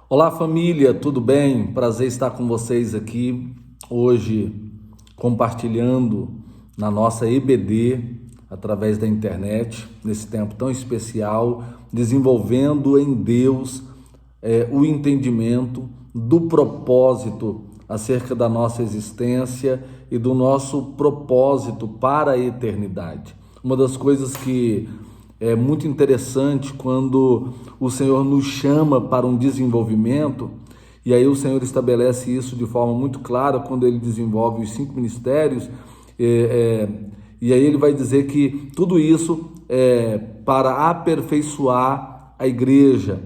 Olá família, tudo bem? Prazer estar com vocês aqui hoje compartilhando na nossa EBD através da internet, nesse tempo tão especial, desenvolvendo em Deus o entendimento do propósito acerca da nossa existência e do nosso propósito para a eternidade. Uma das coisas que é muito interessante quando o Senhor nos chama para um desenvolvimento, e aí o Senhor estabelece isso de forma muito clara quando Ele desenvolve os 5 ministérios, e aí Ele vai dizer que tudo isso é para aperfeiçoar a igreja,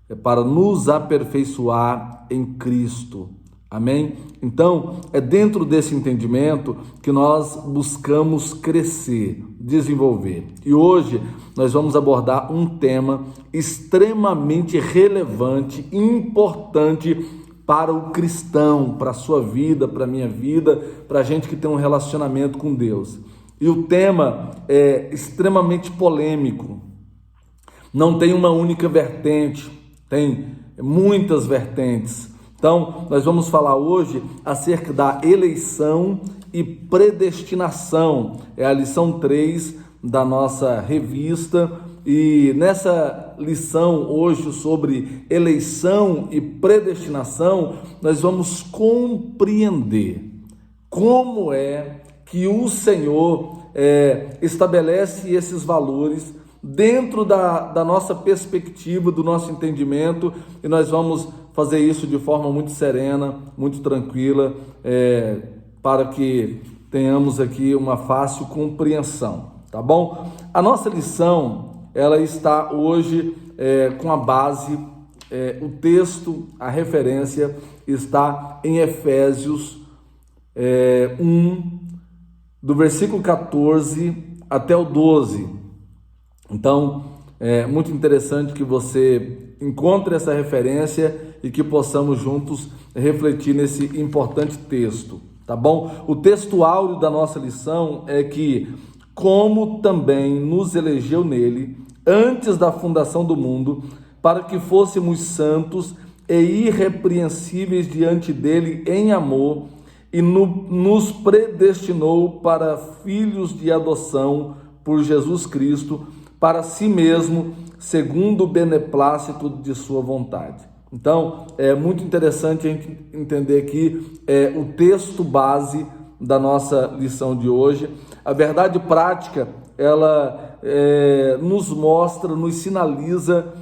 é para nos aperfeiçoar em Cristo. Amém? Então, é dentro desse entendimento que nós buscamos crescer, desenvolver. E hoje nós vamos abordar um tema extremamente relevante, importante para o cristão, para a sua vida, para a minha vida, para a gente que tem um relacionamento com Deus. E o tema é extremamente polêmico. Não tem uma única vertente, tem muitas vertentes. Então, nós vamos falar hoje acerca da eleição e predestinação. É a lição 3 da nossa revista. E nessa lição hoje sobre eleição e predestinação, nós vamos compreender como é que o Senhor estabelece esses valores dentro da nossa perspectiva, do nosso entendimento, e nós vamos fazer isso de forma muito serena, muito tranquila, para que tenhamos aqui uma fácil compreensão, tá bom? A nossa lição, ela está hoje com a base, o texto, a referência está em Efésios 1, do versículo 14 até o 12. Então, é muito interessante que você encontre essa referência e que possamos juntos refletir nesse importante texto, tá bom? O texto áureo da nossa lição é que, como também nos elegeu nele, antes da fundação do mundo, para que fôssemos santos e irrepreensíveis diante dele em amor, e nos predestinou para filhos de adoção por Jesus Cristo, para si mesmo, segundo o beneplácito de sua vontade. Então, é muito interessante a gente entender aqui o texto base da nossa lição de hoje. A verdade prática, ela nos mostra, nos sinaliza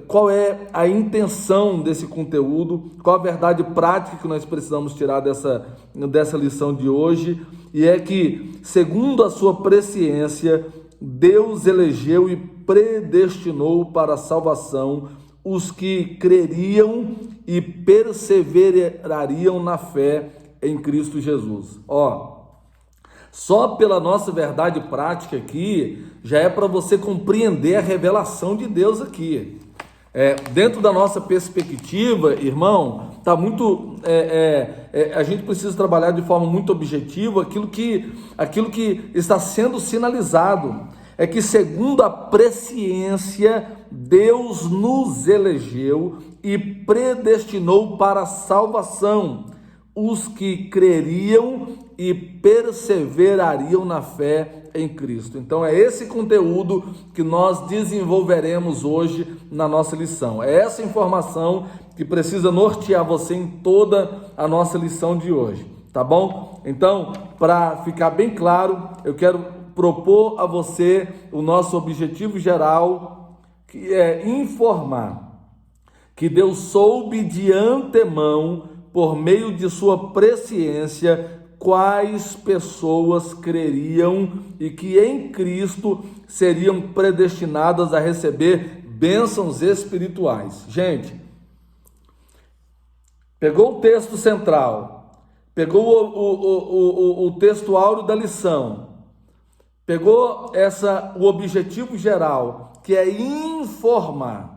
qual é a intenção desse conteúdo, qual a verdade prática que nós precisamos tirar dessa lição de hoje, e é que, segundo a sua presciência, Deus elegeu e predestinou para a salvação os que creriam e perseverariam na fé em Cristo Jesus. Só pela nossa verdade prática aqui, já é para você compreender a revelação de Deus aqui. Dentro da nossa perspectiva, irmão, tá muito. A gente precisa trabalhar de forma muito objetiva aquilo que está sendo sinalizado. É que, segundo a presciência, Deus nos elegeu e predestinou para a salvação os que creriam e perseverariam na fé em Cristo. Então é esse conteúdo que nós desenvolveremos hoje na nossa lição. É essa informação que precisa nortear você em toda a nossa lição de hoje, tá bom? Então, para ficar bem claro, eu quero propor a você o nosso objetivo geral, que é informar que Deus soube de antemão, por meio de sua presciência, quais pessoas creriam e que em Cristo seriam predestinadas a receber bênçãos espirituais. Gente, pegou o texto central, pegou o texto áureo da lição, pegou o objetivo geral, que é informar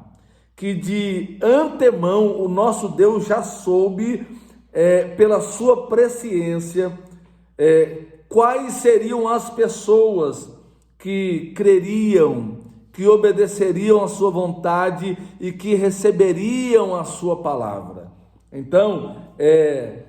que de antemão o nosso Deus já soube, pela sua presciência, quais seriam as pessoas que creriam, que obedeceriam a sua vontade e que receberiam a sua palavra. Então, é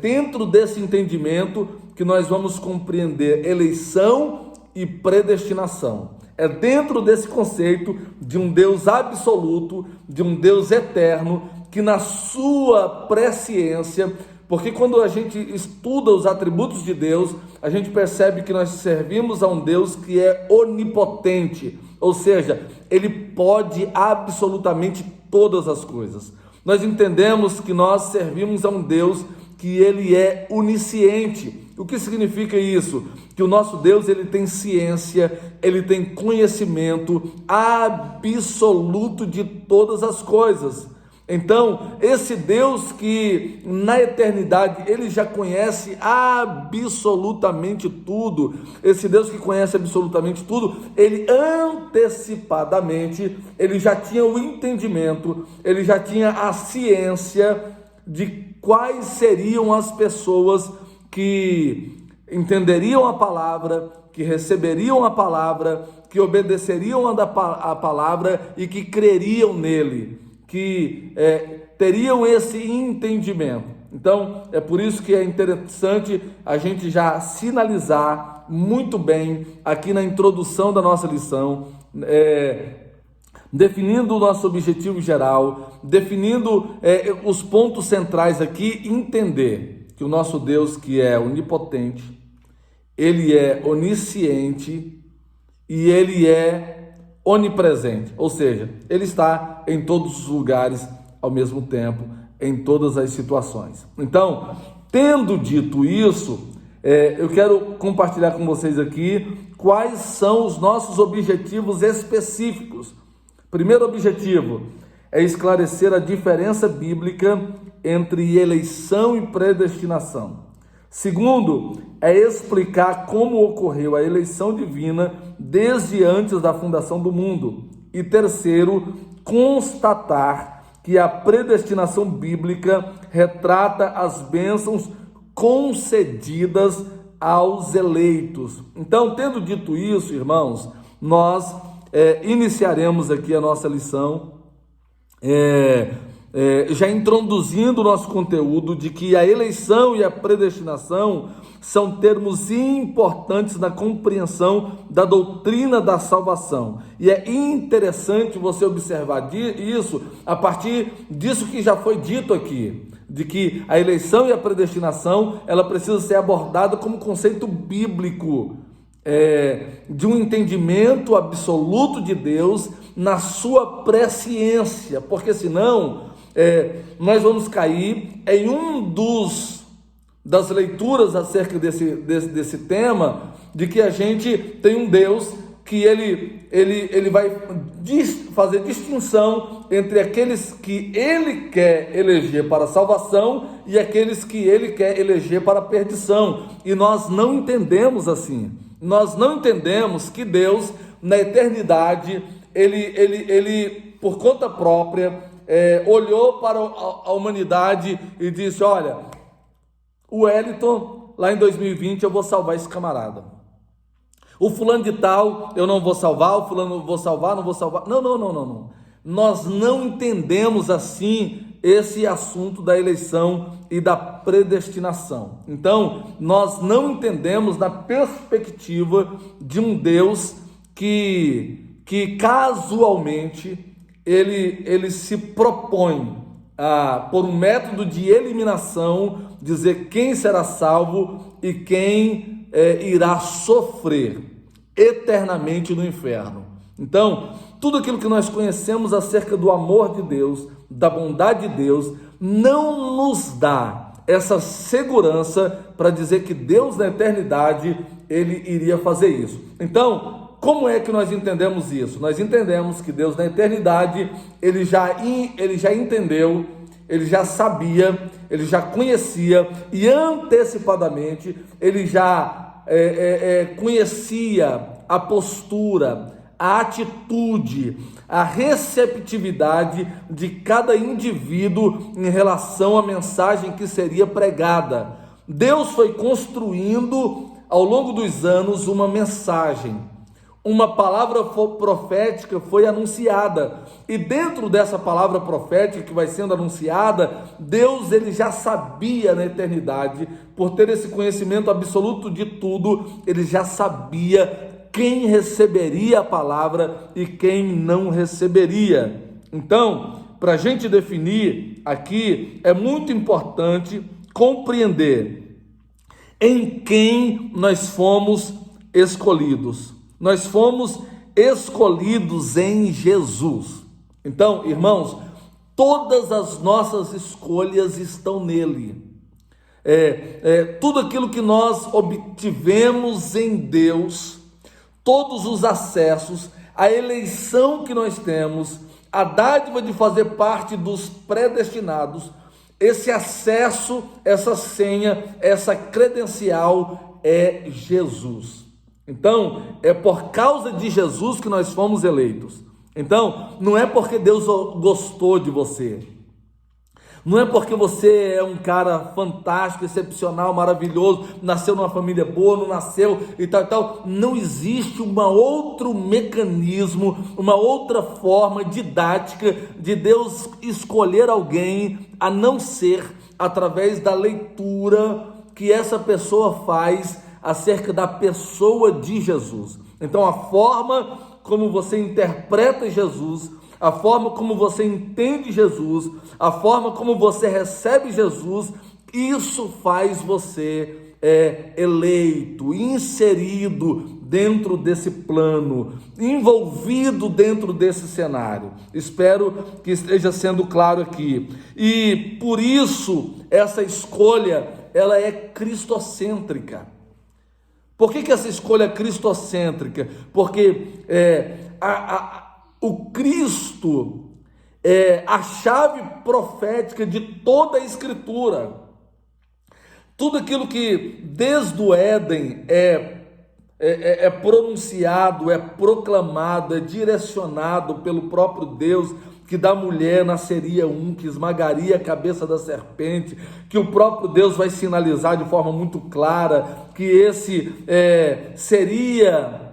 dentro desse entendimento que nós vamos compreender eleição e predestinação. É dentro desse conceito de um Deus absoluto, de um Deus eterno, que na sua presciência, porque quando a gente estuda os atributos de Deus, a gente percebe que nós servimos a um Deus que é onipotente, ou seja, Ele pode absolutamente todas as coisas. Nós entendemos que nós servimos a um Deus que Ele é onisciente. O que significa isso? Que o nosso Deus, Ele tem ciência, Ele tem conhecimento absoluto de todas as coisas. Então, esse Deus que na eternidade Ele já conhece absolutamente tudo, esse Deus que conhece absolutamente tudo, Ele antecipadamente, Ele já tinha o entendimento, Ele já tinha a ciência de quais seriam as pessoas que entenderiam a palavra, que receberiam a palavra, que obedeceriam a palavra e que creriam nele, que teriam esse entendimento. Então, é por isso que é interessante a gente já sinalizar muito bem aqui na introdução da nossa lição, definindo o nosso objetivo geral, definindo os pontos centrais aqui, entender que o nosso Deus, que é onipotente, Ele é onisciente e Ele é onipresente, ou seja, Ele está em todos os lugares ao mesmo tempo, em todas as situações. Então, tendo dito isso, eu quero compartilhar com vocês aqui quais são os nossos objetivos específicos. Primeiro objetivo é esclarecer a diferença bíblica entre eleição e predestinação. Segundo, é explicar como ocorreu a eleição divina desde antes da fundação do mundo. E terceiro, constatar que a predestinação bíblica retrata as bênçãos concedidas aos eleitos. Então, tendo dito isso, irmãos, nós iniciaremos aqui a nossa lição, já introduzindo o nosso conteúdo de que a eleição e a predestinação são termos importantes na compreensão da doutrina da salvação. E é interessante você observar isso a partir disso que já foi dito aqui, de que a eleição e a predestinação, ela precisa ser abordada como conceito bíblico, de um entendimento absoluto de Deus na sua presciência, porque senão nós vamos cair em das leituras acerca desse tema, de que a gente tem um Deus que ele vai fazer distinção entre aqueles que Ele quer eleger para a salvação e aqueles que Ele quer eleger para a perdição, e nós não entendemos assim. Nós não entendemos que Deus, na eternidade, ele por conta própria, olhou para a humanidade e disse: olha, o Wellington, lá em 2020, eu vou salvar esse camarada. O fulano de tal, eu não vou salvar, o fulano vou salvar, não vou salvar. Não. Nós não entendemos assim esse assunto da eleição e da predestinação. Então, nós não entendemos na perspectiva de um Deus que casualmente ele se propõe por um método de eliminação, dizer quem será salvo e quem irá sofrer eternamente no inferno. Então, tudo aquilo que nós conhecemos acerca do amor de Deus, da bondade de Deus, não nos dá essa segurança para dizer que Deus na eternidade, Ele iria fazer isso. Então, como é que nós entendemos isso? Nós entendemos que Deus na eternidade, Ele já entendeu, Ele já sabia, Ele já conhecia, e antecipadamente Ele já conhecia a postura, a atitude, a receptividade de cada indivíduo em relação à mensagem que seria pregada. Deus foi construindo ao longo dos anos uma mensagem, uma palavra profética foi anunciada. E dentro dessa palavra profética que vai sendo anunciada, Deus ele já sabia na eternidade, por ter esse conhecimento absoluto de tudo, ele já sabia quem receberia a palavra e quem não receberia. Então, para a gente definir aqui, é muito importante compreender em quem nós fomos escolhidos. Nós fomos escolhidos em Jesus. Então, irmãos, todas as nossas escolhas estão nele. Tudo aquilo que nós obtivemos em Deus, todos os acessos, a eleição que nós temos, a dádiva de fazer parte dos predestinados, esse acesso, essa senha, essa credencial é Jesus. Então, é por causa de Jesus que nós fomos eleitos. Então, não é porque Deus gostou de você. Não é porque você é um cara fantástico, excepcional, maravilhoso, nasceu numa família boa, não nasceu e tal e tal. Não existe um outro mecanismo, uma outra forma didática de Deus escolher alguém, a não ser através da leitura que essa pessoa faz acerca da pessoa de Jesus. Então, a forma como você interpreta Jesus, a forma como você entende Jesus, a forma como você recebe Jesus, isso faz você eleito, inserido dentro desse plano, envolvido dentro desse cenário. Espero que esteja sendo claro aqui. E por isso, essa escolha, ela é cristocêntrica. Por que essa escolha é cristocêntrica? Porque o Cristo é a chave profética de toda a Escritura. Tudo aquilo que desde o Éden é pronunciado, é proclamado, é direcionado pelo próprio Deus, que da mulher nasceria um que esmagaria a cabeça da serpente, que o próprio Deus vai sinalizar de forma muito clara que esse seria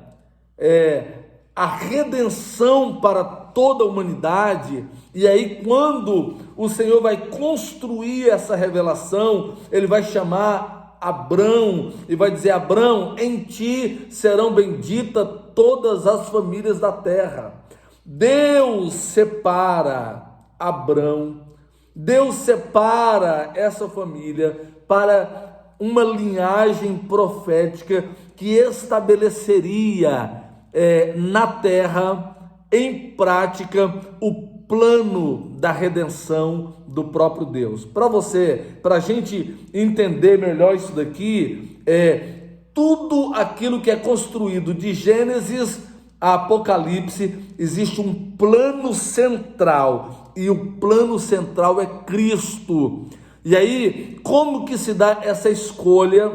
a redenção para toda a humanidade. E aí, quando o Senhor vai construir essa revelação, ele vai chamar Abrão e vai dizer: Abrão, em ti serão benditas todas as famílias da terra. Deus separa Abrão, Deus separa essa família para uma linhagem profética que estabeleceria na terra, em prática, o plano da redenção do próprio Deus. Para a gente entender melhor isso daqui, tudo aquilo que é construído de Gênesis a Apocalipse, existe um plano central, e o plano central é Cristo. E aí, como que se dá essa escolha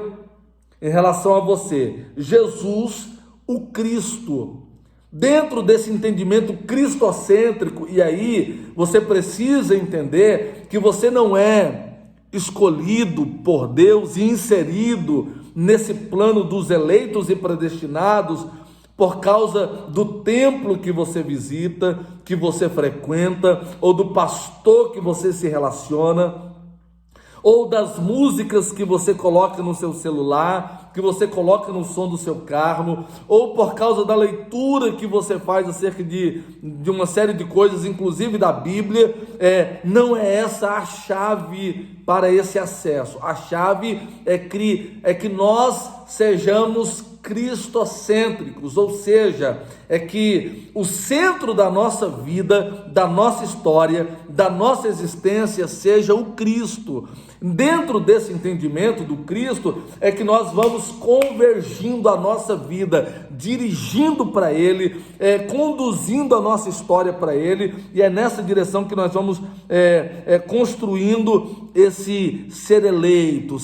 em relação a você? Jesus, o Cristo. Dentro desse entendimento cristocêntrico, e aí você precisa entender que você não é escolhido por Deus e inserido nesse plano dos eleitos e predestinados por causa do templo que você visita, que você frequenta, ou do pastor que você se relaciona, ou das músicas que você coloca no seu celular, que você coloca no som do seu carro, ou por causa da leitura que você faz acerca de uma série de coisas, inclusive da Bíblia. Não é essa a chave para esse acesso. A chave é que nós sejamos cristocêntricos, ou seja, é que o centro da nossa vida, da nossa história, da nossa existência seja o Cristo. Dentro desse entendimento do Cristo é que nós vamos convergindo a nossa vida, dirigindo para Ele, conduzindo a nossa história para Ele, e é nessa direção que nós vamos construindo esse ser eleito,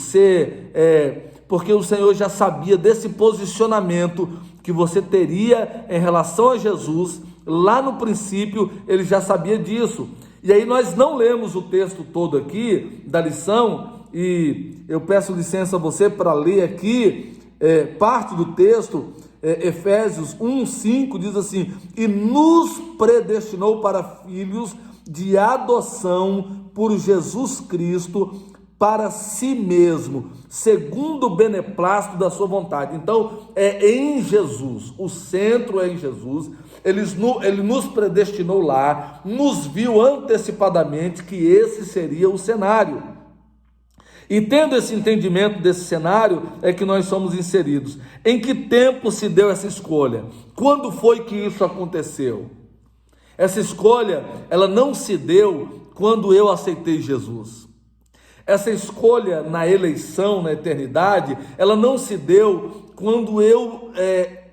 porque o Senhor já sabia desse posicionamento que você teria em relação a Jesus. Lá no princípio, ele já sabia disso. E aí nós não lemos o texto todo aqui da lição, e eu peço licença a você para ler aqui parte do texto, Efésios 1:5 diz assim: e nos predestinou para filhos de adoção por Jesus Cristo para si mesmo, segundo o beneplácito da sua vontade. Então, é em Jesus, o centro é em Jesus. Ele nos predestinou lá, nos viu antecipadamente que esse seria o cenário. E tendo esse entendimento desse cenário, é que nós somos inseridos. Em que tempo se deu essa escolha? Quando foi que isso aconteceu? Essa escolha, ela não se deu quando eu aceitei Jesus. Essa escolha na eleição, na eternidade, ela não se deu quando eu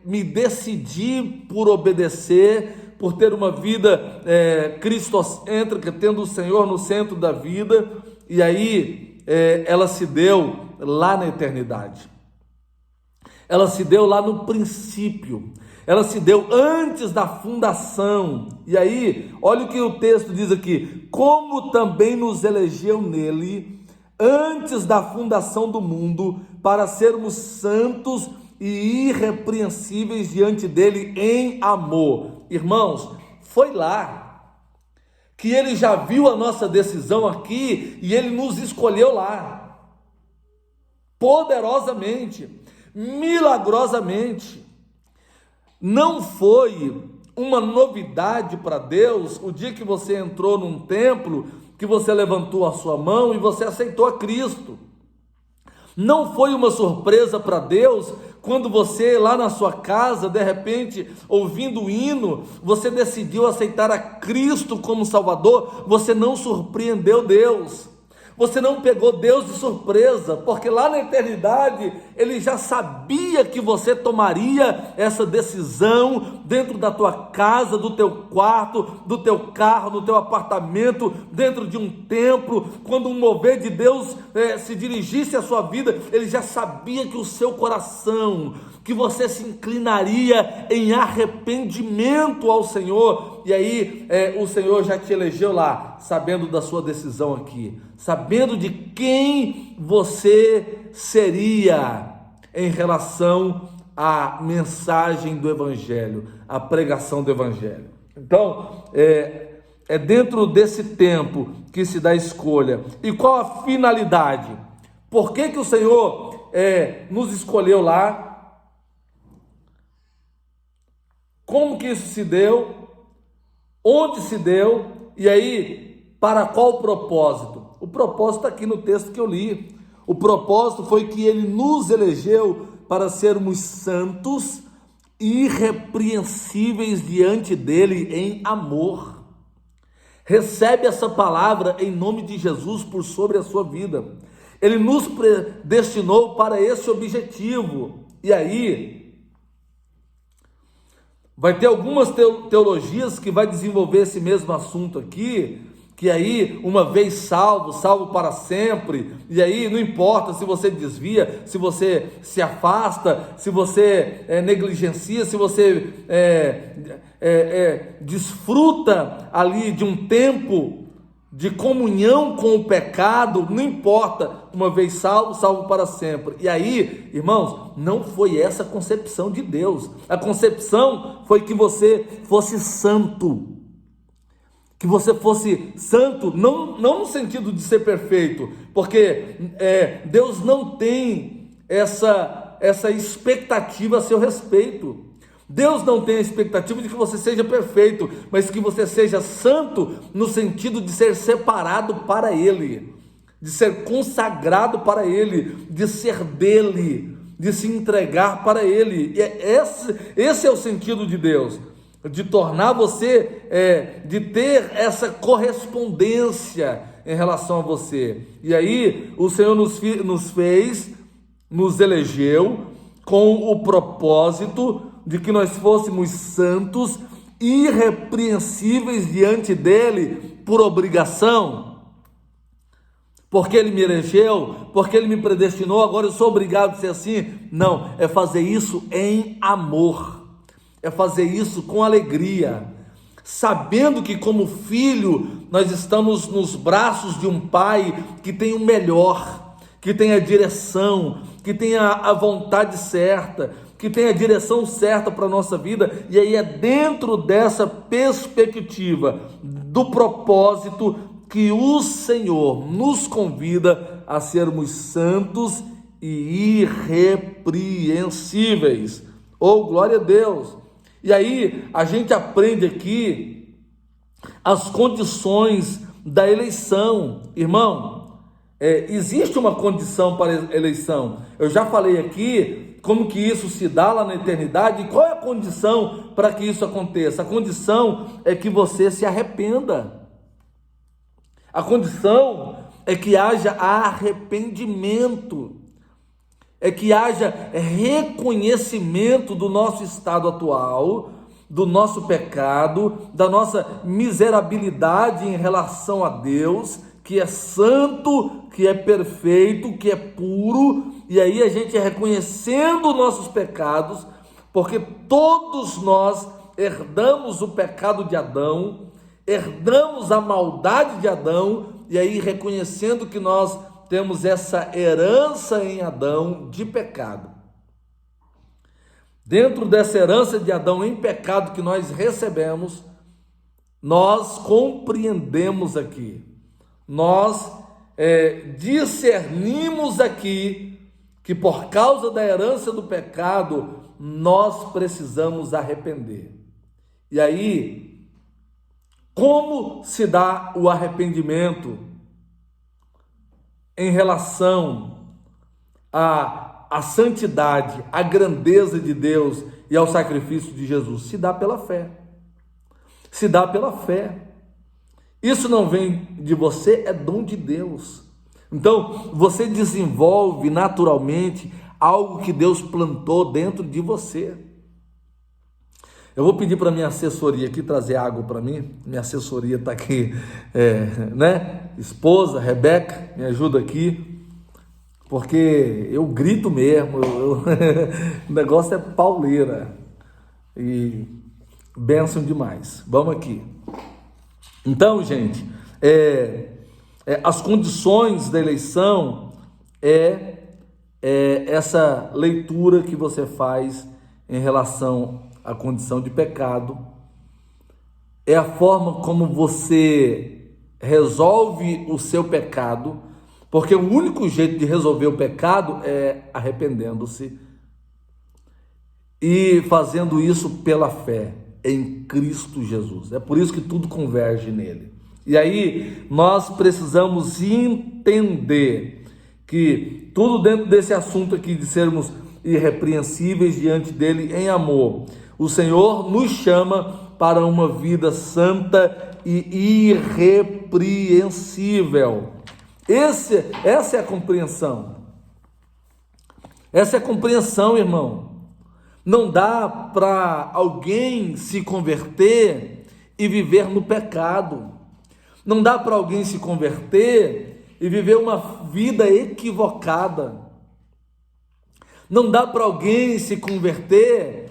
me decidi por obedecer, por ter uma vida cristocêntrica, tendo o Senhor no centro da vida, e aí ela se deu lá na eternidade. Ela se deu lá no princípio. Ela se deu antes da fundação. E aí, olha o que o texto diz aqui: como também nos elegeu nele antes da fundação do mundo, para sermos santos e irrepreensíveis diante dele em amor. Irmãos, foi lá que ele já viu a nossa decisão aqui e ele nos escolheu lá, poderosamente, milagrosamente. Não foi uma novidade para Deus o dia que você entrou num templo, que você levantou a sua mão e você aceitou a Cristo. Não foi uma surpresa para Deus quando você lá na sua casa, de repente, ouvindo o hino, você decidiu aceitar a Cristo como Salvador. Você não surpreendeu Deus. Você não pegou Deus de surpresa, porque lá na eternidade Ele já sabia que você tomaria essa decisão dentro da tua casa, do teu quarto, do teu carro, no teu apartamento, dentro de um templo. Quando um mover de Deus se dirigisse à sua vida, Ele já sabia que o seu coração, que você se inclinaria em arrependimento ao Senhor. E aí o Senhor já te elegeu lá, sabendo da sua decisão aqui, sabendo de quem você seria em relação à mensagem do Evangelho, à pregação do Evangelho. Então, é dentro desse tempo que se dá a escolha. E qual a finalidade? Por que o Senhor nos escolheu lá? Como que isso se deu? Onde se deu? E aí, para qual propósito? O propósito está aqui no texto que eu li. O propósito foi que Ele nos elegeu para sermos santos e irrepreensíveis diante dEle em amor. Recebe essa palavra em nome de Jesus por sobre a sua vida. Ele nos predestinou para esse objetivo. E aí, vai ter algumas teologias que vai desenvolver esse mesmo assunto aqui, que aí, uma vez salvo, salvo para sempre, e aí não importa se você desvia, se você se afasta, se você negligencia, se você desfruta ali de um tempo de comunhão com o pecado, não importa, uma vez salvo, salvo para sempre. E aí, irmãos, não foi essa a concepção de Deus. A concepção foi que você fosse santo, que você fosse santo, não no sentido de ser perfeito, porque Deus não tem essa expectativa a seu respeito. Deus não tem a expectativa de que você seja perfeito, mas que você seja santo no sentido de ser separado para Ele, de ser consagrado para Ele, de ser dele, de se entregar para Ele. E esse é o sentido de Deus, de tornar você, de ter essa correspondência em relação a você. E aí o Senhor nos elegeu com o propósito de que nós fôssemos santos, irrepreensíveis diante dEle por obrigação, porque Ele me elegeu, porque Ele me predestinou, agora eu sou obrigado a ser assim. Não, é fazer isso em amor, é fazer isso com alegria, sabendo que como filho nós estamos nos braços de um Pai que tem o melhor, que tem a direção, que tem a vontade certa, que tem a direção certa para a nossa vida, e aí é dentro dessa perspectiva do propósito que o Senhor nos convida a sermos santos e irrepreensíveis. Oh, glória a Deus! E aí a gente aprende aqui as condições da eleição. Irmão, existe uma condição para a eleição. Eu já falei aqui como que isso se dá lá na eternidade. E qual é a condição para que isso aconteça? A condição é que você se arrependa. A condição é que haja arrependimento, é que haja reconhecimento do nosso estado atual, do nosso pecado, da nossa miserabilidade em relação a Deus, que é santo, que é perfeito, que é puro, e aí a gente reconhecendo nossos pecados, porque todos nós herdamos o pecado de Adão, herdamos a maldade de Adão, e aí reconhecendo que nós temos essa herança em Adão de pecado. Dentro dessa herança de Adão em pecado que nós recebemos, nós compreendemos aqui, nós discernimos aqui que por causa da herança do pecado, nós precisamos arrepender. E aí, como se dá o arrependimento em relação à santidade, à grandeza de Deus e ao sacrifício de Jesus? Se dá pela fé. Se dá pela fé. Isso não vem de você, é dom de Deus. Então, você desenvolve naturalmente algo que Deus plantou dentro de você. Eu vou pedir para minha assessoria aqui trazer água para mim. Minha assessoria está aqui, esposa, Rebeca, me ajuda aqui, porque eu grito mesmo, o negócio é pauleira e bênção demais. Vamos aqui. Então, gente, as condições da eleição essa leitura que você faz em relação à condição de pecado, é a forma como você resolve o seu pecado, porque o único jeito de resolver o pecado é arrependendo-se e fazendo isso pela fé em Cristo Jesus. É por isso que tudo converge nele. E aí nós precisamos entender que tudo dentro desse assunto aqui de sermos irrepreensíveis diante dele em amor, o Senhor nos chama para uma vida santa e irrepreensível. Essa é a compreensão. Essa é a compreensão, irmão. Não dá para alguém se converter e viver no pecado. Não dá para alguém se converter e viver uma vida equivocada. Não dá para alguém se converter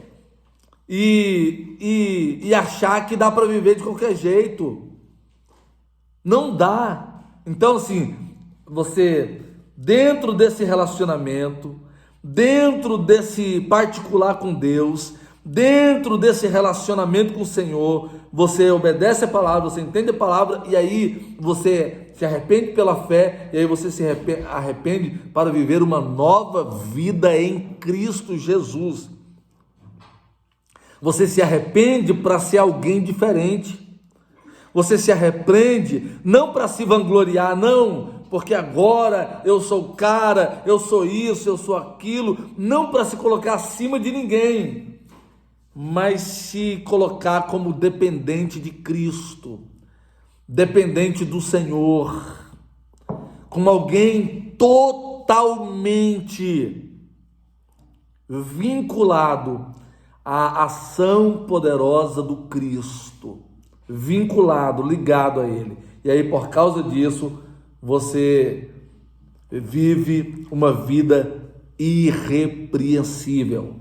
e achar que dá para viver de qualquer jeito. Não dá. Então, assim, você, dentro desse relacionamento, dentro desse particular com Deus, dentro desse relacionamento com o Senhor, você obedece a palavra, você entende a palavra, e aí você se arrepende pela fé, e aí você se arrepende para viver uma nova vida em Cristo Jesus. Você se arrepende para ser alguém diferente. Você se arrepende não para se vangloriar, não, porque agora eu sou o cara, eu sou isso, eu sou aquilo, não para se colocar acima de ninguém, mas se colocar como dependente de Cristo, dependente do Senhor, como alguém totalmente vinculado à ação poderosa do Cristo, vinculado, ligado a Ele. E aí, por causa disso, você vive uma vida irrepreensível.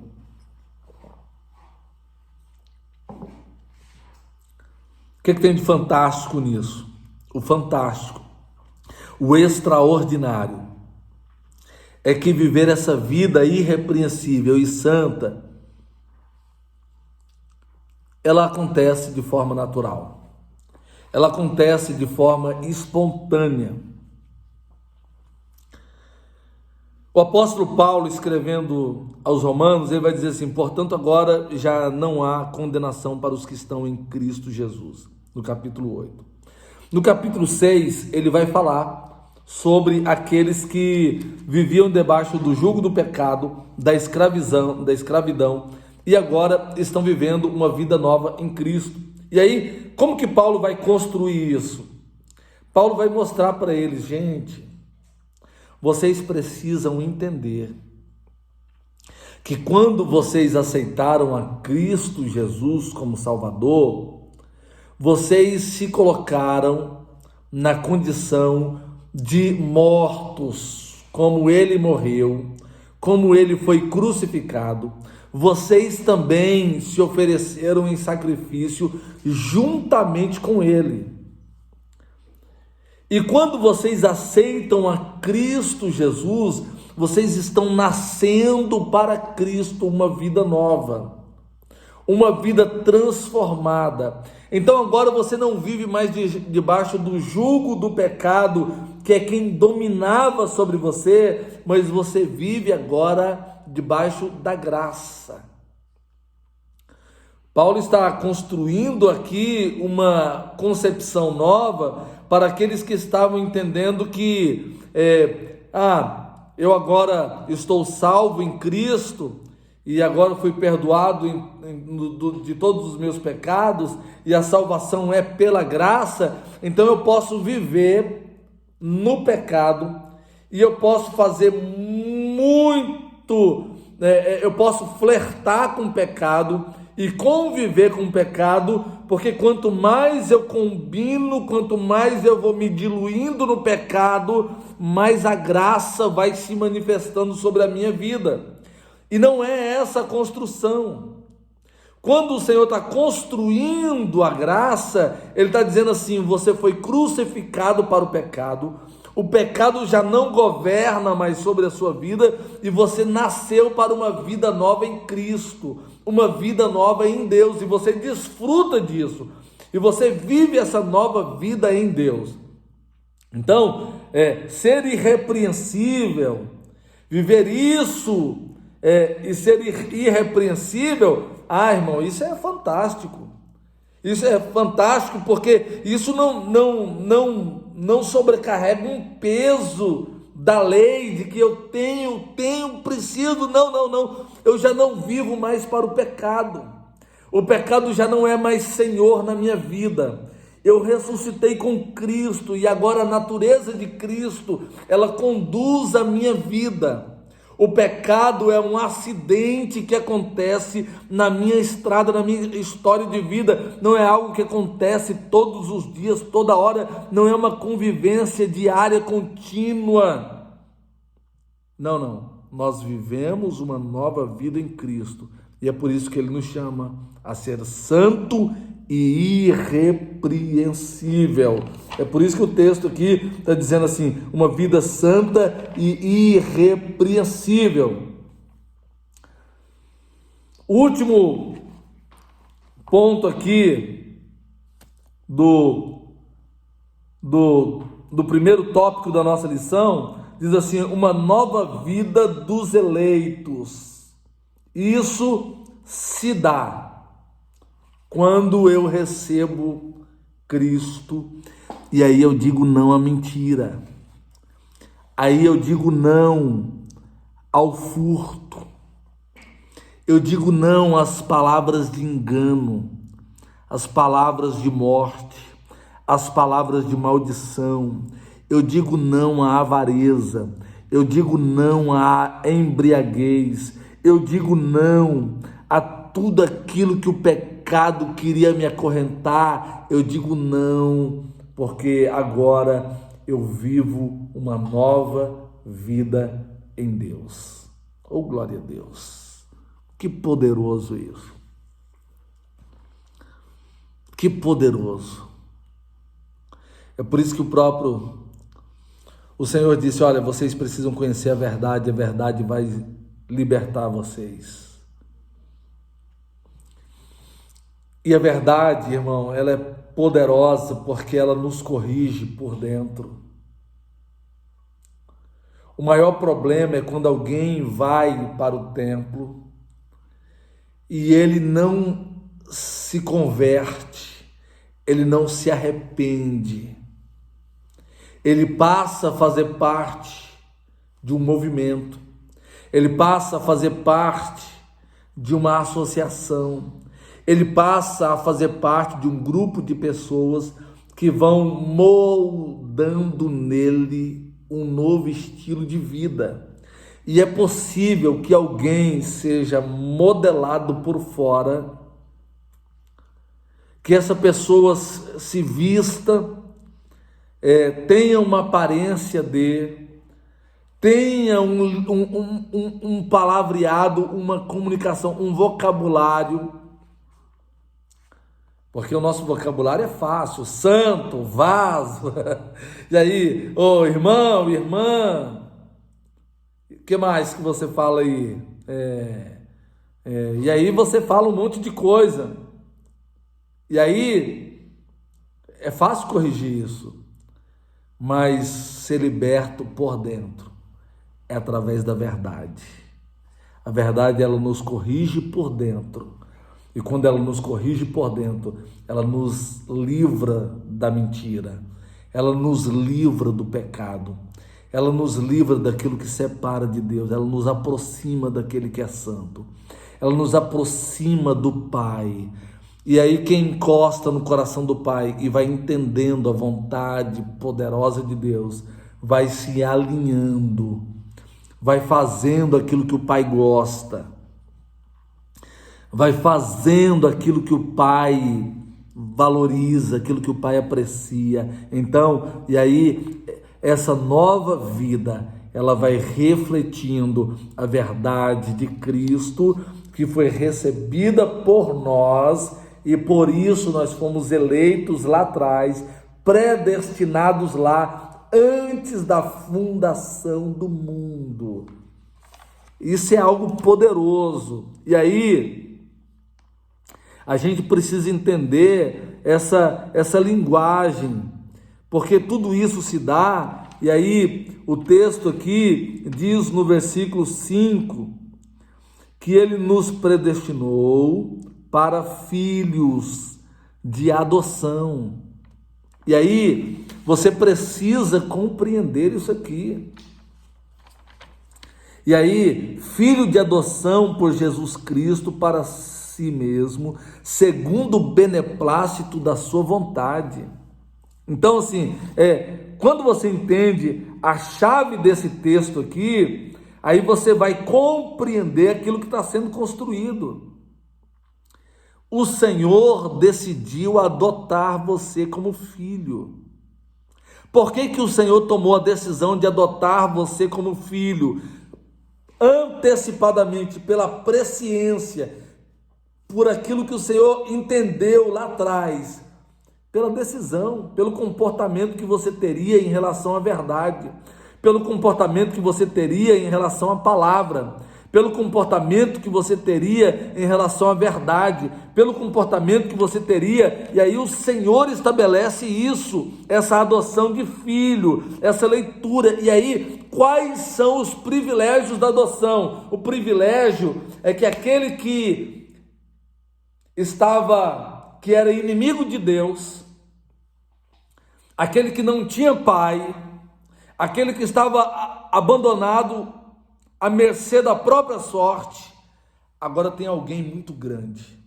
O que tem de fantástico nisso? O fantástico, o extraordinário, é que viver essa vida irrepreensível e santa, ela acontece de forma natural. Ela acontece de forma espontânea. O apóstolo Paulo, escrevendo aos Romanos, ele vai dizer assim: portanto, agora já não há condenação para os que estão em Cristo Jesus, no capítulo 8. No capítulo 6, ele vai falar sobre aqueles que viviam debaixo do jugo do pecado, da escravidão, e agora estão vivendo uma vida nova em Cristo. E aí, como que Paulo vai construir isso? Paulo vai mostrar para eles: gente, vocês precisam entender que quando vocês aceitaram a Cristo Jesus como Salvador, vocês se colocaram na condição de mortos, como Ele morreu, como Ele foi crucificado. Vocês também se ofereceram em sacrifício juntamente com Ele. E quando vocês aceitam a Cristo Jesus, vocês estão nascendo para Cristo uma vida nova, uma vida transformada. Então agora você não vive mais debaixo do jugo do pecado, que é quem dominava sobre você, mas você vive agora debaixo da graça. Paulo está construindo aqui uma concepção nova para aqueles que estavam entendendo que eu agora estou salvo em Cristo e agora fui perdoado de todos os meus pecados e a salvação é pela graça, então eu posso viver no pecado e eu posso fazer eu posso flertar com o pecado e conviver com o pecado, porque quanto mais eu combino, quanto mais eu vou me diluindo no pecado, mais a graça vai se manifestando sobre a minha vida. E não é essa a construção. Quando o Senhor está construindo a graça, Ele está dizendo assim: você foi crucificado para o pecado já não governa mais sobre a sua vida, e você nasceu para uma vida nova em Cristo, uma vida nova em Deus, e você desfruta disso, e você vive essa nova vida em Deus. Então, ser irrepreensível, viver isso, e ser irrepreensível, irmão, isso é fantástico. Isso é fantástico, porque isso não sobrecarrega um peso da lei, de que eu preciso, não, eu já não vivo mais para o pecado já não é mais Senhor na minha vida, eu ressuscitei com Cristo, e agora a natureza de Cristo, ela conduz a minha vida. O pecado é um acidente que acontece na minha estrada, na minha história de vida. Não é algo que acontece todos os dias, toda hora. Não é uma convivência diária, contínua. Não. Nós vivemos uma nova vida em Cristo. E é por isso que Ele nos chama a ser santo e irrepreensível. É por isso que o texto aqui está dizendo assim: uma vida santa e irrepreensível. O último ponto aqui do primeiro tópico da nossa lição diz assim: uma nova vida dos eleitos. Isso se dá quando eu recebo Cristo, e aí eu digo não à mentira, aí eu digo não ao furto, eu digo não às palavras de engano, às palavras de morte, às palavras de maldição, eu digo não à avareza, eu digo não à embriaguez, eu digo não a tudo aquilo que o pecado queria me acorrentar. Eu digo não, porque agora eu vivo uma nova vida em Deus. Oh, glória a Deus! Que poderoso isso! Que poderoso! É por isso que o o Senhor disse: olha, vocês precisam conhecer a verdade vai libertar vocês. E a verdade, irmão, ela é poderosa porque ela nos corrige por dentro. O maior problema é quando alguém vai para o templo e ele não se converte, ele não se arrepende. Ele passa a fazer parte de um movimento, ele passa a fazer parte de uma associação, ele passa a fazer parte de um grupo de pessoas que vão moldando nele um novo estilo de vida. E é possível que alguém seja modelado por fora, que essa pessoa se vista, tenha uma aparência tenha um palavreado, uma comunicação, um vocabulário, porque o nosso vocabulário é fácil: santo, vaso, e aí, irmão, irmã, o que mais que você fala aí? E aí você fala um monte de coisa, e aí é fácil corrigir isso, mas ser liberto por dentro é através da verdade. A verdade, ela nos corrige por dentro. E quando ela nos corrige por dentro, ela nos livra da mentira, ela nos livra do pecado, ela nos livra daquilo que separa de Deus, ela nos aproxima daquele que é santo, ela nos aproxima do Pai. E aí quem encosta no coração do Pai e vai entendendo a vontade poderosa de Deus, vai se alinhando, vai fazendo aquilo que o Pai gosta, vai fazendo aquilo que o Pai valoriza, aquilo que o Pai aprecia. Então, e aí, essa nova vida, ela vai refletindo a verdade de Cristo, que foi recebida por nós, e por isso nós fomos eleitos lá atrás, predestinados lá, antes da fundação do mundo. Isso é algo poderoso. E aí, a gente precisa entender essa linguagem, porque tudo isso se dá, e aí o texto aqui diz no versículo 5, que ele nos predestinou para filhos de adoção. E aí você precisa compreender isso aqui. E aí, filho de adoção por Jesus Cristo para si mesmo, segundo o beneplácito da sua vontade. Então, assim, quando você entende a chave desse texto aqui, aí você vai compreender aquilo que está sendo construído. O Senhor decidiu adotar você como filho. Por que que o Senhor tomou a decisão de adotar você como filho? Antecipadamente, pela presciência, por aquilo que o Senhor entendeu lá atrás, pela decisão, pelo comportamento que você teria em relação à verdade, pelo comportamento que você teria em relação à palavra, pelo comportamento que você teria em relação à verdade, pelo comportamento que você teria, e aí o Senhor estabelece isso, essa adoção de filho, essa leitura. E aí, quais são os privilégios da adoção? O privilégio é que aquele que era inimigo de Deus, aquele que não tinha pai, aquele que estava abandonado à mercê da própria sorte, agora tem alguém muito grande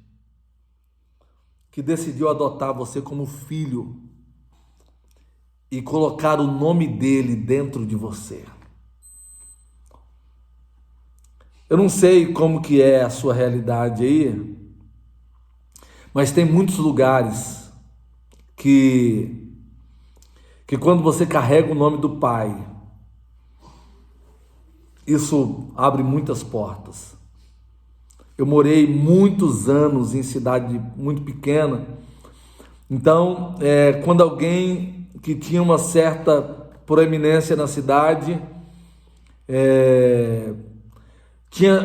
que decidiu adotar você como filho e colocar o nome dele dentro de você. Eu não sei como que é a sua realidade aí, mas tem muitos lugares que quando você carrega o nome do Pai, isso abre muitas portas. Eu morei muitos anos em cidade muito pequena, então quando alguém que tinha uma certa proeminência na cidade,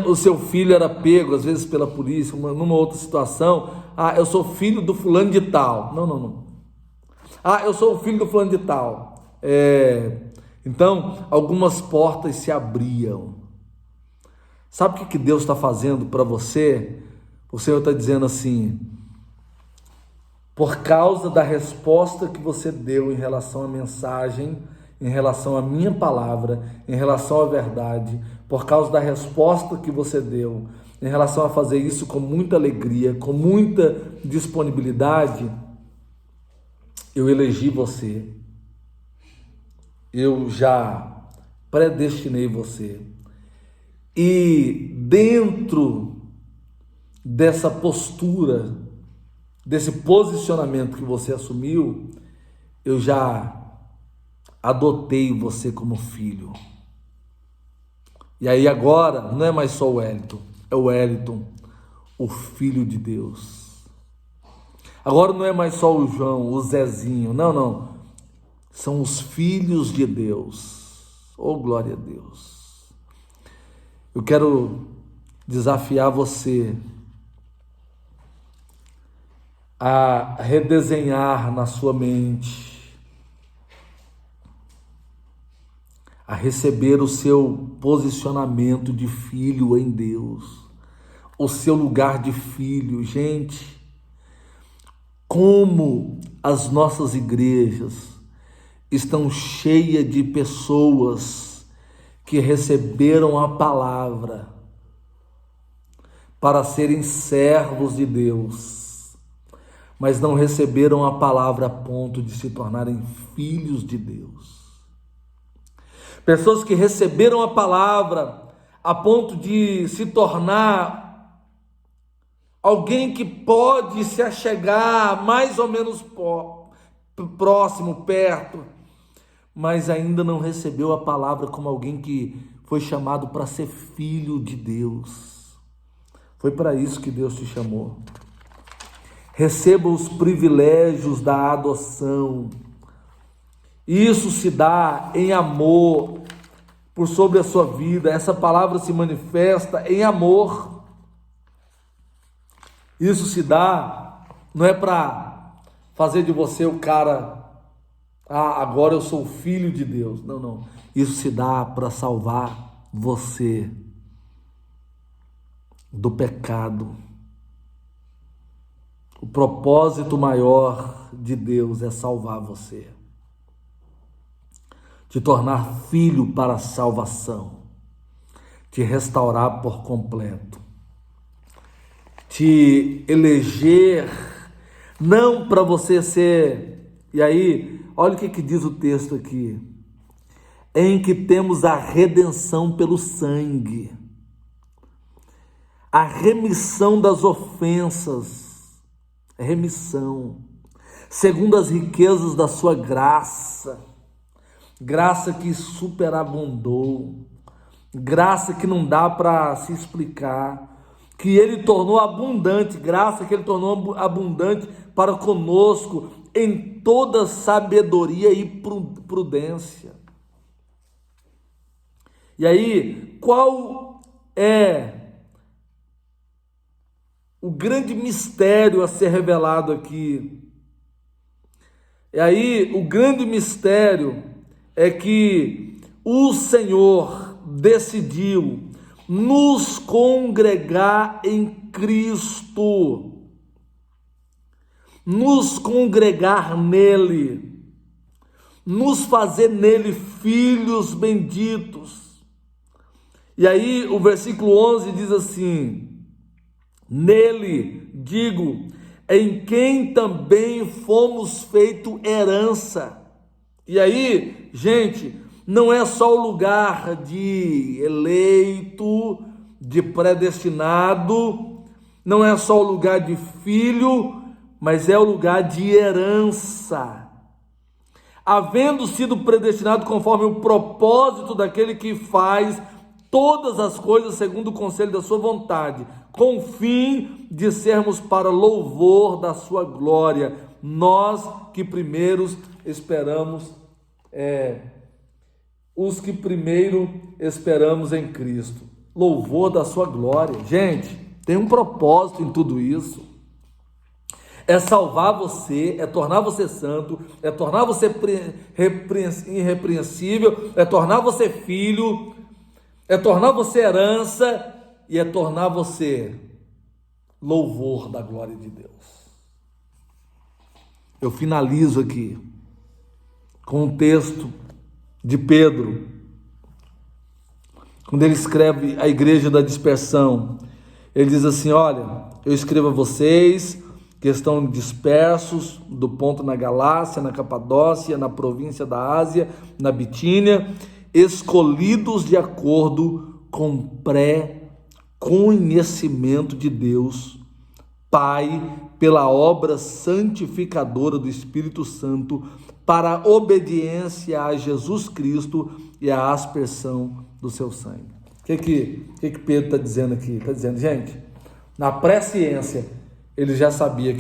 o seu filho era pego, às vezes pela polícia, numa outra situação. Eu sou filho do fulano de tal. Não. Eu sou o filho do fulano de tal. Então, algumas portas se abriam. Sabe o que Deus está fazendo para você? O Senhor está dizendo assim: por causa da resposta que você deu em relação à mensagem, em relação à minha palavra, em relação à verdade, por causa da resposta que você deu, em relação a fazer isso com muita alegria, com muita disponibilidade, eu elegi você. Eu já predestinei você. E dentro dessa postura, desse posicionamento que você assumiu, eu já adotei você como filho. E aí agora não é mais só o Wellington, é o Wellington, o filho de Deus. Agora não é mais só o João, o Zezinho, não. São os filhos de Deus. Oh, glória a Deus. Eu quero desafiar você a redesenhar na sua mente, a receber o seu posicionamento de filho em Deus, o seu lugar de filho. Gente, como as nossas igrejas estão cheias de pessoas que receberam a palavra para serem servos de Deus, mas não receberam a palavra a ponto de se tornarem filhos de Deus. Pessoas que receberam a palavra a ponto de se tornar alguém que pode se achegar mais ou menos próximo, perto, mas ainda não recebeu a palavra como alguém que foi chamado para ser filho de Deus. Foi para isso que Deus te chamou. Receba os privilégios da adoção. Isso se dá em amor por sobre a sua vida. Essa palavra se manifesta em amor. Isso se dá, não é para fazer de você o cara, agora eu sou filho de Deus. Não. Isso se dá para salvar você do pecado. O propósito maior de Deus é salvar você, te tornar filho para a salvação, te restaurar por completo, te eleger, não para você ser. E aí, olha o que diz o texto aqui: em que temos a redenção pelo sangue, a remissão das ofensas, remissão, segundo as riquezas da sua graça, graça que superabundou, graça que não dá para se explicar, que Ele tornou abundante, graça que Ele tornou abundante para conosco em toda sabedoria e prudência. E aí, qual é o grande mistério a ser revelado aqui? E aí, o grande mistério é que o Senhor decidiu nos congregar em Cristo, nos congregar nele, nos fazer nele filhos benditos. E aí o versículo 11 diz assim: nele, digo, em quem também fomos feito herança. E aí, gente, não é só o lugar de eleito, de predestinado, não é só o lugar de filho, mas é o lugar de herança. Havendo sido predestinado conforme o propósito daquele que faz todas as coisas segundo o conselho da sua vontade, com o fim de sermos para louvor da sua glória, nós que primeiros esperamos os que primeiro esperamos em Cristo. Louvor da sua glória. Gente, tem um propósito em tudo isso. É salvar você, é tornar você santo, é tornar você irrepreensível, é tornar você filho, é tornar você herança e é tornar você louvor da glória de Deus. Eu finalizo aqui com um texto de Pedro, quando ele escreve à igreja da dispersão. Ele diz assim: olha, eu escrevo a vocês que estão dispersos do ponto na Galácia, na Capadócia, na província da Ásia, na Bitínia, escolhidos de acordo com pré-conhecimento de Deus, Pai, pela obra santificadora do Espírito Santo, para a obediência a Jesus Cristo e a aspersão do seu sangue. O que Pedro está dizendo aqui? Está dizendo, gente, na presciência, ele já sabia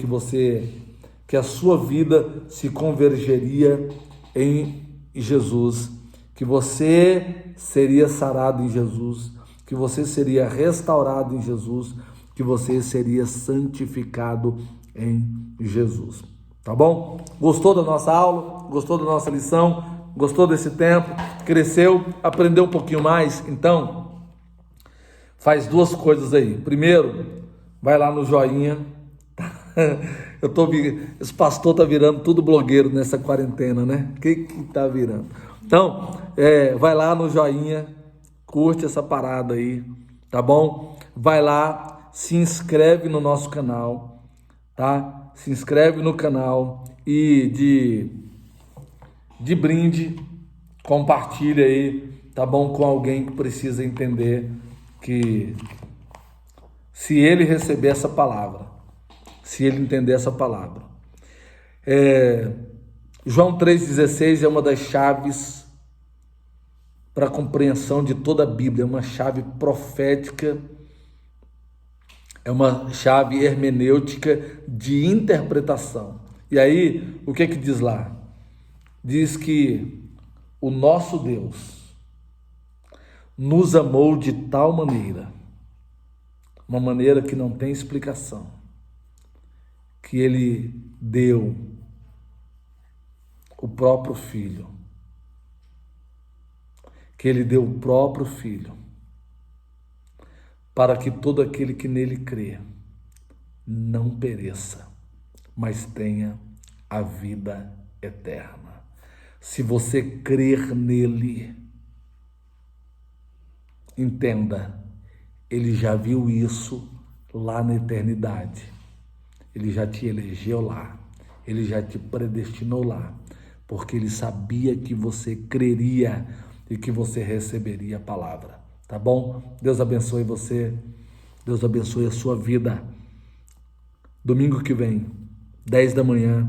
que a sua vida se convergeria em Jesus, que você seria sarado em Jesus, que você seria restaurado em Jesus, que você seria santificado em Jesus. Tá bom? Gostou da nossa aula? Gostou da nossa lição? Gostou desse tempo? Cresceu? Aprendeu um pouquinho mais? Então, faz duas coisas aí. Primeiro, vai lá no joinha. Esse pastor tá virando tudo blogueiro nessa quarentena, né? O que tá virando? Então, vai lá no joinha, curte essa parada aí, tá bom? Vai lá, se inscreve no nosso canal, tá? Se inscreve no canal e de brinde, compartilha aí, tá bom? Com alguém que precisa entender que se ele receber essa palavra, se ele entender essa palavra. João 3,16 é uma das chaves para a compreensão de toda a Bíblia, é uma chave profética, é uma chave hermenêutica de interpretação. E aí, o que diz lá? Diz que o nosso Deus nos amou de tal maneira, uma maneira que não tem explicação, que ele deu o próprio Filho, para que todo aquele que nele crê não pereça, mas tenha a vida eterna. Se você crer nele, entenda, ele já viu isso lá na eternidade. Ele já te elegeu lá, ele já te predestinou lá, porque ele sabia que você creria e que você receberia a palavra, tá bom? Deus abençoe você, Deus abençoe a sua vida. Domingo que vem, 10 da manhã,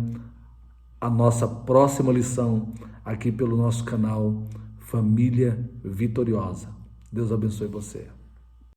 a nossa próxima lição aqui pelo nosso canal Família Vitoriosa. Deus abençoe você.